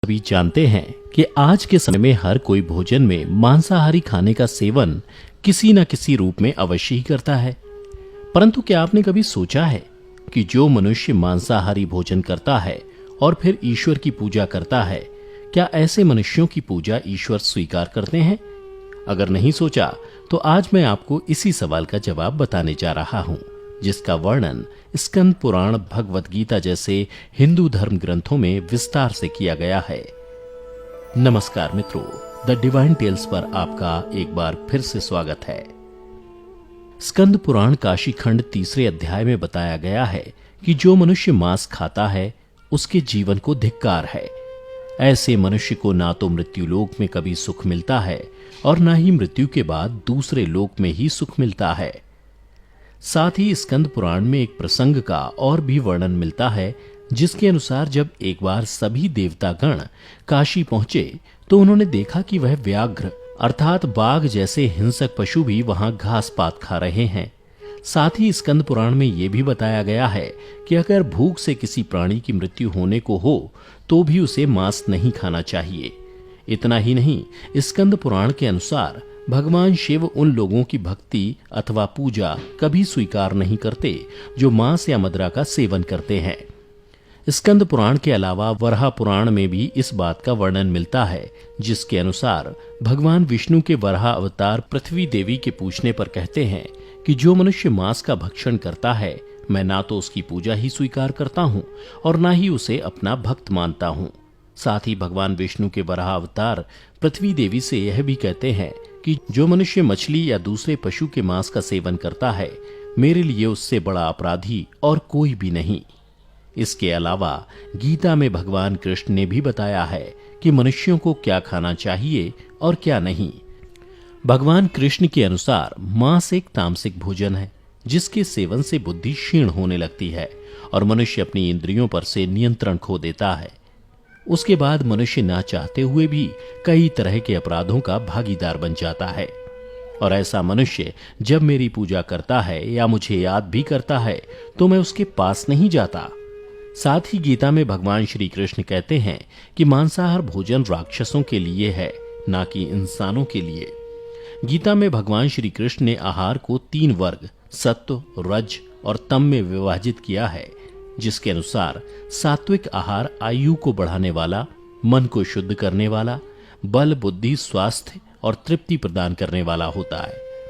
सभी जानते हैं कि आज के समय में हर कोई भोजन में मांसाहारी खाने का सेवन किसी न किसी रूप में अवश्य ही करता है। परंतु क्या आपने कभी सोचा है कि जो मनुष्य मांसाहारी भोजन करता है और फिर ईश्वर की पूजा करता है, क्या ऐसे मनुष्यों की पूजा ईश्वर स्वीकार करते हैं? अगर नहीं सोचा तो आज मैं आपको इसी सवाल का जवाब बताने जा रहा हूं, जिसका वर्णन स्कंद पुराण, भगवत गीता जैसे हिंदू धर्म ग्रंथों में विस्तार से किया गया है। नमस्कार मित्रों, द डिवाइन टेल्स पर आपका एक बार फिर से स्वागत है। स्कंद पुराण काशी खंड 3 अध्याय में बताया गया है कि जो मनुष्य मांस खाता है उसके जीवन को धिक्कार है। ऐसे मनुष्य को ना तो मृत्यु लोक में कभी सुख मिलता है और ना ही मृत्यु के बाद दूसरे लोक में ही सुख मिलता है। साथ ही स्कंद पुराण में एक प्रसंग का और भी वर्णन मिलता है, जिसके अनुसार जब एक बार सभी देवतागण काशी पहुंचे तो उन्होंने देखा कि वह व्याघ्र अर्थात बाघ जैसे हिंसक पशु भी वहां घास पात खा रहे हैं। साथ ही स्कंद पुराण में यह भी बताया गया है कि अगर भूख से किसी प्राणी की मृत्यु होने को हो तो भी उसे मांस नहीं खाना चाहिए। इतना ही नहीं, स्कंद पुराण के अनुसार भगवान शिव उन लोगों की भक्ति अथवा पूजा कभी स्वीकार नहीं करते जो मांस या मदिरा का सेवन करते हैं। स्कंद पुराण के अलावा वराह पुराण में भी इस बात का वर्णन मिलता है, जिसके अनुसार भगवान विष्णु के वराह अवतार पृथ्वी देवी के पूछने पर कहते हैं कि जो मनुष्य मांस का भक्षण करता है, मैं ना तो उसकी पूजा ही स्वीकार करता हूँ और ना ही उसे अपना भक्त मानता हूँ। साथ ही भगवान विष्णु के वराह अवतार पृथ्वी देवी से यह भी कहते हैं कि जो मनुष्य मछली या दूसरे पशु के मांस का सेवन करता है, मेरे लिए उससे बड़ा अपराधी और कोई भी नहीं। इसके अलावा गीता में भगवान कृष्ण ने भी बताया है कि मनुष्यों को क्या खाना चाहिए और क्या नहीं। भगवान कृष्ण के अनुसार मांस एक तामसिक भोजन है, जिसके सेवन से बुद्धि क्षीण होने लगती है और मनुष्य अपनी इंद्रियों पर से नियंत्रण खो देता है। उसके बाद मनुष्य ना चाहते हुए भी कई तरह के अपराधों का भागीदार बन जाता है। और ऐसा मनुष्य जब मेरी पूजा करता है या मुझे याद भी करता है तो मैं उसके पास नहीं जाता। साथ ही गीता में भगवान श्री कृष्ण कहते हैं कि मांसाहार भोजन राक्षसों के लिए है, ना कि इंसानों के लिए। गीता में भगवान श्री कृष्ण ने आहार को 3 वर्ग सत्व, रज और तम में विभाजित किया है, जिसके अनुसार सात्विक आहार आयु को बढ़ाने वाला, मन को शुद्ध करने वाला, बल, बुद्धि, स्वास्थ्य और तृप्ति प्रदान करने वाला होता है।